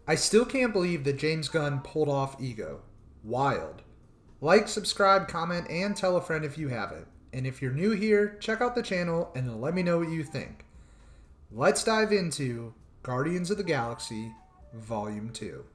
I still can't believe that James Gunn pulled off Ego. Wild. Like, subscribe, comment, and tell a friend if you haven't. And if you're new here, check out the channel and let me know what you think. Let's dive into Guardians of the Galaxy Volume 2.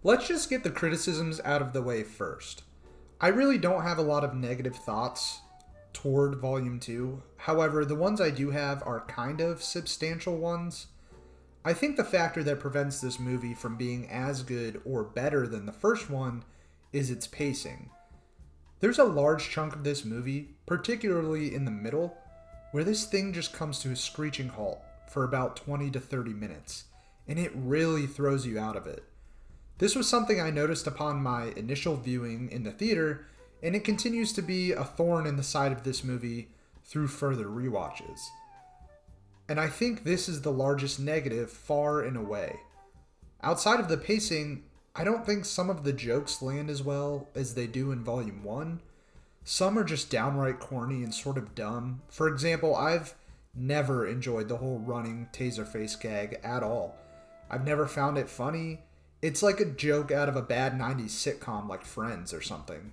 Let's just get the criticisms out of the way first. I really don't have a lot of negative thoughts toward Volume 2. However, the ones I do have are kind of substantial ones. I think the factor that prevents this movie from being as good or better than the first one is its pacing. There's a large chunk of this movie, particularly in the middle, where this thing just comes to a screeching halt for about 20 to 30 minutes, and it really throws you out of it. This was something I noticed upon my initial viewing in the theater, and it continues to be a thorn in the side of this movie through further rewatches. And I think this is the largest negative far and away. Outside of the pacing, I don't think some of the jokes land as well as they do in Volume 1. Some are just downright corny and sort of dumb. For example, I've never enjoyed the whole running Taserface gag at all. I've never found it funny. It's like a joke out of a bad 90s sitcom like Friends or something.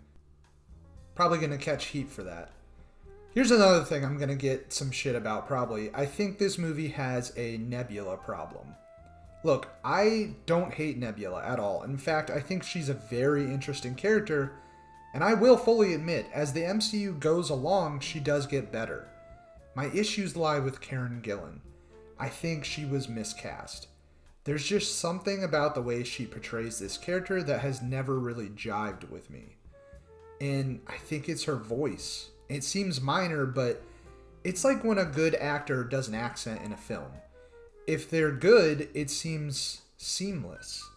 Probably gonna catch heat for that. Here's another thing I'm gonna get some shit about probably. I think this movie has a Nebula problem. Look, I don't hate Nebula at all. In fact, I think she's a very interesting character, and I will fully admit, as the MCU goes along, she does get better. My issues lie with Karen Gillan. I think she was miscast. There's just something about the way she portrays this character that has never really jived with me. And I think it's her voice. It seems minor, but it's like when a good actor does an accent in a film. If they're good, it seems seamless.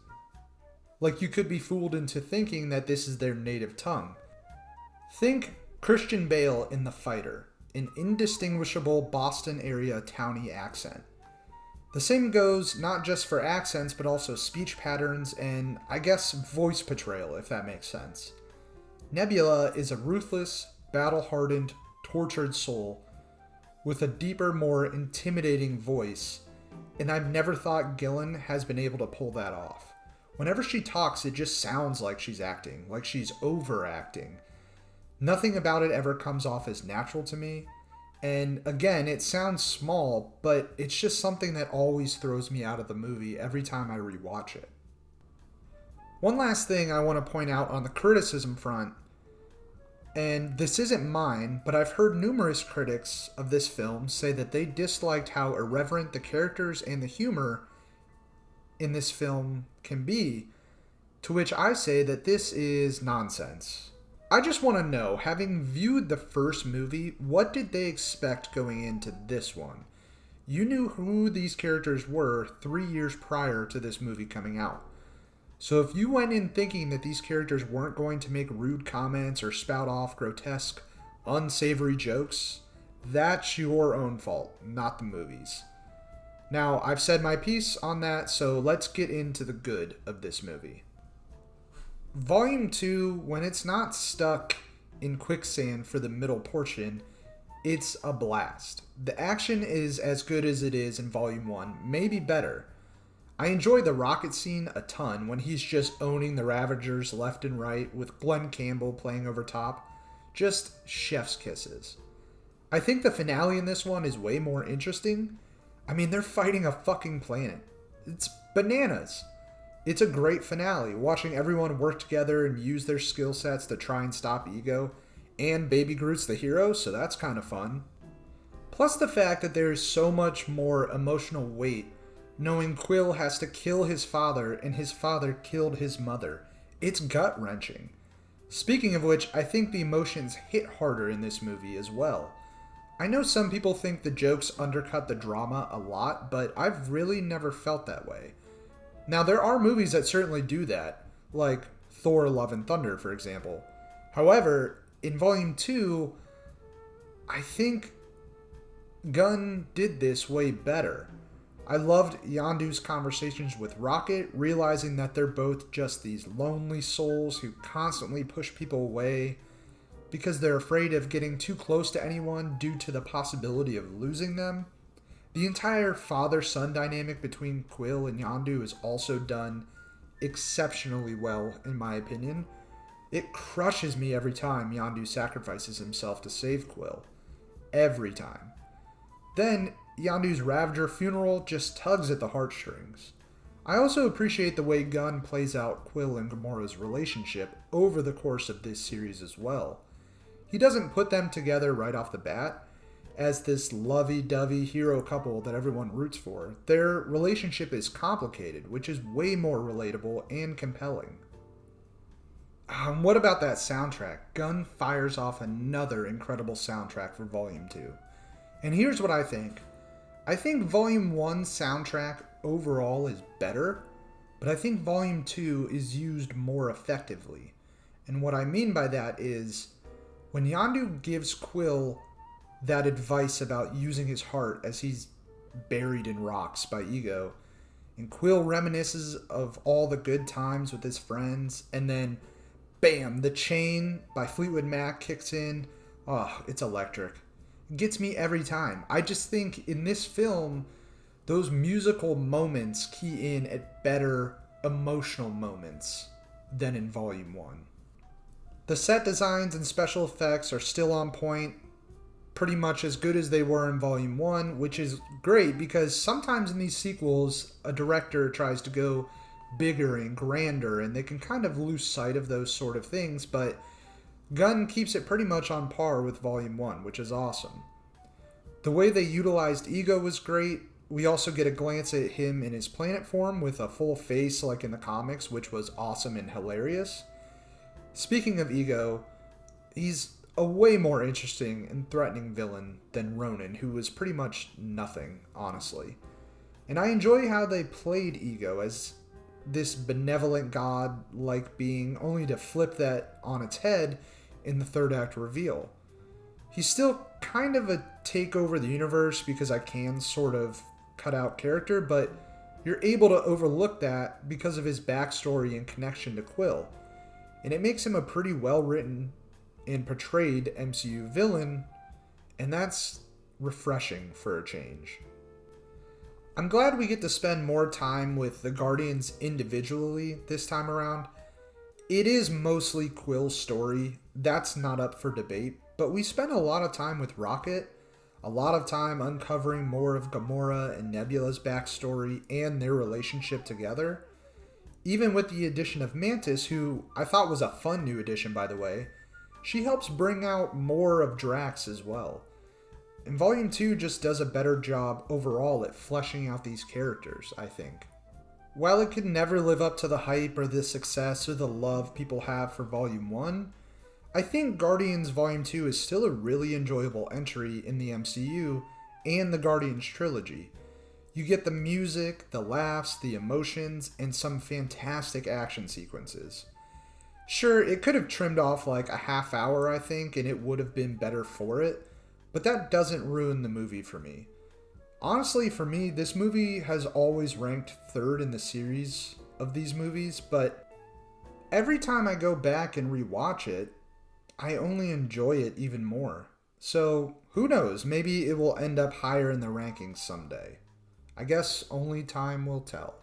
Like you could be fooled into thinking that this is their native tongue. Think Christian Bale in The Fighter, an indistinguishable Boston area towny accent. The same goes not just for accents, but also speech patterns and, I guess, voice portrayal, if that makes sense. Nebula is a ruthless, battle-hardened, tortured soul with a deeper, more intimidating voice, and I've never thought Gillan has been able to pull that off. Whenever she talks, it just sounds like she's acting, like she's overacting. Nothing about it ever comes off as natural to me. And again, it sounds small, but it's just something that always throws me out of the movie every time I rewatch it. One last thing I want to point out on the criticism front, and this isn't mine, but I've heard numerous critics of this film say that they disliked how irreverent the characters and the humor in this film can be, to which I say that this is nonsense. I just want to know, having viewed the first movie, what did they expect going into this one? You knew who these characters were 3 years prior to this movie coming out. So if you went in thinking that these characters weren't going to make rude comments or spout off grotesque, unsavory jokes, that's your own fault, not the movie's. Now, I've said my piece on that, so let's get into the good of this movie. Volume 2, when it's not stuck in quicksand for the middle portion, it's a blast. The action is as good as it is in Volume 1, maybe better. I enjoy the rocket scene a ton when he's just owning the Ravagers left and right with Glenn Campbell playing over top. Just chef's kisses. I think the finale in this one is way more interesting. I mean, they're fighting a fucking planet. It's bananas. It's a great finale, watching everyone work together and use their skill sets to try and stop Ego, and Baby Groot's the hero, so that's kind of fun. Plus the fact that there is so much more emotional weight knowing Quill has to kill his father and his father killed his mother. It's gut-wrenching. Speaking of which, I think the emotions hit harder in this movie as well. I know some people think the jokes undercut the drama a lot, but I've really never felt that way. Now, there are movies that certainly do that, like Thor: Love and Thunder, for example. However, in Volume 2, I think Gunn did this way better. I loved Yondu's conversations with Rocket, realizing that they're both just these lonely souls who constantly push people away because they're afraid of getting too close to anyone due to the possibility of losing them. The entire father-son dynamic between Quill and Yondu is also done exceptionally well, in my opinion. It crushes me every time Yondu sacrifices himself to save Quill. Every time. Then, Yondu's Ravager funeral just tugs at the heartstrings. I also appreciate the way Gunn plays out Quill and Gamora's relationship over the course of this series as well. He doesn't put them together right off the bat as this lovey-dovey hero couple that everyone roots for. Their relationship is complicated, which is way more relatable and compelling. What about that soundtrack? Gunn fires off another incredible soundtrack for Volume 2. And here's what I think. I think Volume 1's soundtrack overall is better, but I think Volume 2 is used more effectively. And what I mean by that is, when Yondu gives Quill that advice about using his heart as he's buried in rocks by Ego, and Quill reminisces of all the good times with his friends, and then, bam, The Chain by Fleetwood Mac kicks in. Oh, it's electric. It gets me every time. I just think in this film, those musical moments key in at better emotional moments than in Volume 1. The set designs and special effects are still on point, pretty much as good as they were in Volume 1, which is great because sometimes in these sequels, a director tries to go bigger and grander, and they can kind of lose sight of those sort of things, but Gunn keeps it pretty much on par with Volume 1, which is awesome. The way they utilized Ego was great. We also get a glance at him in his planet form with a full face like in the comics, which was awesome and hilarious. Speaking of Ego, he's a way more interesting and threatening villain than Ronan, who was pretty much nothing, honestly. And I enjoy how they played Ego as this benevolent god-like being, only to flip that on its head in the third act reveal. He's still kind of a take over the universe because I can sort of cut out character, but you're able to overlook that because of his backstory and connection to Quill. And it makes him a pretty well-written and portrayed MCU villain, and that's refreshing for a change. I'm glad we get to spend more time with the Guardians individually this time around. It is mostly Quill's story, that's not up for debate, but we spent a lot of time with Rocket, a lot of time uncovering more of Gamora and Nebula's backstory and their relationship together. Even with the addition of Mantis, who I thought was a fun new addition by the way, she helps bring out more of Drax as well. And Volume 2 just does a better job overall at fleshing out these characters, I think. While it could never live up to the hype or the success or the love people have for Volume 1, I think Guardians Volume 2 is still a really enjoyable entry in the MCU and the Guardians trilogy. You get the music, the laughs, the emotions, and some fantastic action sequences. Sure, it could have trimmed off like a half hour, I think, and it would have been better for it, but that doesn't ruin the movie for me. Honestly, for me, this movie has always ranked third in the series of these movies, but every time I go back and rewatch it, I only enjoy it even more. So, who knows, maybe it will end up higher in the rankings someday. I guess only time will tell.